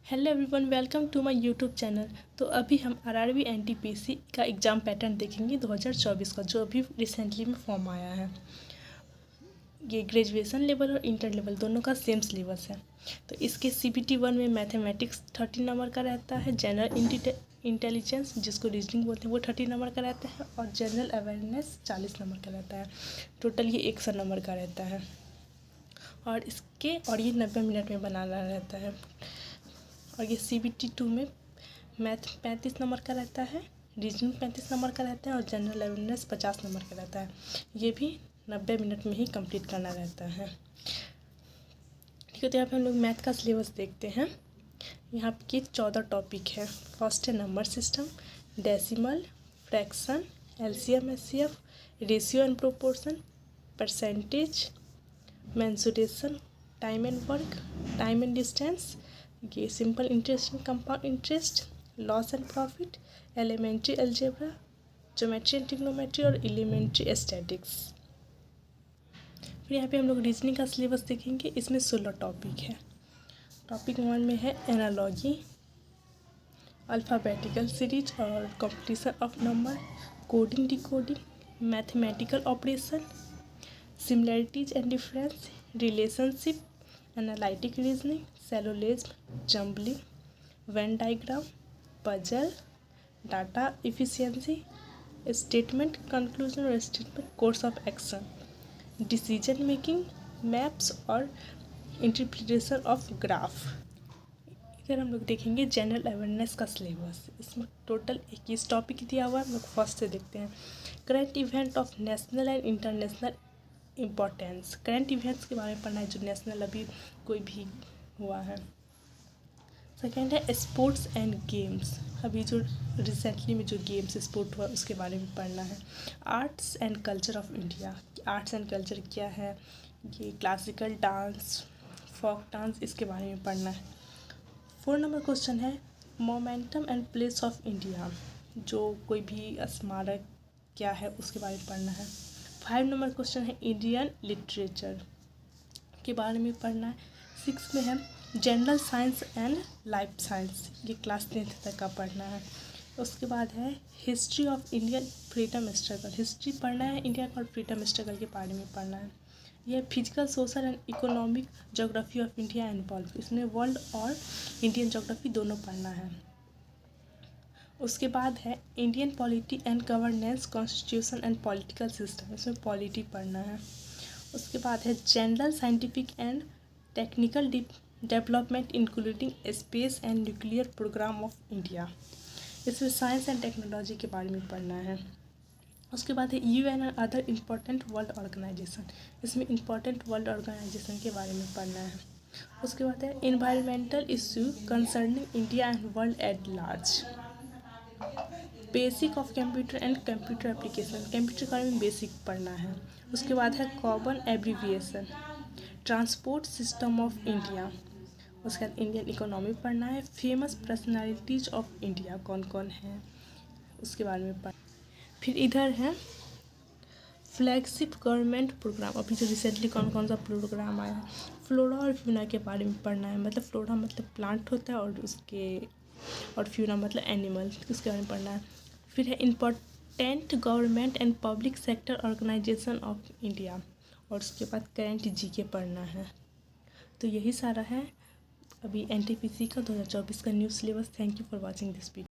Hello everyone, welcome to my YouTube channel. तो अभी हम आरआरबी एनटीपीसी का एग्ज़ाम पैटर्न देखेंगे 2024 का, जो अभी रिसेंटली में फॉर्म आया है। ये ग्रेजुएशन लेवल और इंटर लेवल दोनों का सेम सिलेबस है। तो इसके CBT 1 में मैथमेटिक्स 30 नंबर का रहता है, जनरल इंटेलिजेंस जिसको रीजनिंग बोलते हैं वो 30 नंबर का रहता है, और जनरल अवेयरनेस 40 नंबर का रहता है। टोटल ये 100 नंबर का रहता है। और ये 90 मिनट में बनाना रहता है। और ये CBT 2 में मैथ 35 नंबर का रहता है, रीजनिंग 35 नंबर का रहता है, और जनरल अवेयरनेस 50 नंबर का रहता है। ये भी 90 मिनट में ही कंप्लीट करना रहता है। ठीक है, तो यहाँ पे हम लोग मैथ का सिलेबस देखते हैं। यहाँ पे 14 टॉपिक है। फर्स्ट है number system, decimal, fraction, LCM SCF, ratio and proportion, percentage, mensuration, time and work, time and distance, ये simple interest and compound interest, loss and profit, elementary algebra, geometry and trigonometry, और elementary statics. फिर यहाँ पे हम लोग reasoning का syllabus देखेंगे। इसमें 16 टॉपिक है। टॉपिक 1 में है एनालॉजी, अल्फ़ाबेटिकल सीरीज और competition of number, coding decoding, mathematical operation, similarities and difference, relationship, analytic reasoning, syllogism, jumbling, Venn diagram, puzzle, data efficiency, statement conclusion और statement course of action, decision making, maps और interpretation of graph. इधर हम लोग देखेंगे general awareness का syllabus. इसमें total 21 topic दिया हुआ है। हम लोग फर्स्ट से देखते हैं। Current event of national and international importance, current events के बारे में पढ़ना है जो नेशनल अभी कोई भी हुआ है। सेकेंड है स्पोर्ट्स एंड गेम्स, अभी जो रिसेंटली में जो गेम्स स्पोर्ट हुआ उसके बारे में पढ़ना है। Arts and culture of India, arts and culture क्या है, ये क्लासिकल डांस, फोक डांस, इसके बारे में पढ़ना है। 4 नंबर क्वेश्चन है momentum and place of India, जो कोई भी स्मारक क्या है उसके बारे में पढ़ना है। 5 नंबर क्वेश्चन है इंडियन लिटरेचर के बारे में पढ़ना है। 6 में है general science and life science, ये क्लास 10th तक का पढ़ना है। उसके बाद है history of Indian freedom struggle, history पढ़ना है इंडिया का और फ्रीडम स्ट्रगल के बारे में पढ़ना है। यह physical, social and economic geography of India and world, इसमें वर्ल्ड और इंडियन ज्योग्राफी दोनों पढ़ना है। उसके बाद है Indian polity and governance, constitution and political system, इसमें पॉलिटी पढ़ना है। उसके बाद है general scientific and technical development including space and nuclear programme of India, इसमें साइंस एंड टेक्नोलॉजी के बारे में पढ़ना है। उसके बाद है UN and other important world organisation, इसमें इम्पोर्टेंट वर्ल्ड ऑर्गेनाइजेशन के बारे में पढ़ना है। उसके बाद है environmental issue concerning India and world at large, basic of computer and computer application, computer के बारे में बेसिक पढ़ना है। उसके बाद है common abbreviation, transport system of India. उसके बाद इंडियन इकोनॉमी पढ़ना है। फेमस पर्सनालिटीज ऑफ इंडिया कौन कौन है उसके बारे में पढ़। फिर इधर है फ्लैगशिप गवर्नमेंट प्रोग्राम, अभी जो रिसेंटली कौन कौन सा प्रोग्राम आया है। फ्लोरा और फ्यूना के बारे में पढ़ना है, मतलब फ्लोरा मतलब प्लांट होता है और फ्यूना मतलब एनिमल, उसके बारे में पढ़ना है। फिर है important government and public sector organisation of India, और उसके बाद करंट GK पढ़ना है। तो यही सारा है अभी NTPC का 2024 का new syllabus. Thank you for watching this video.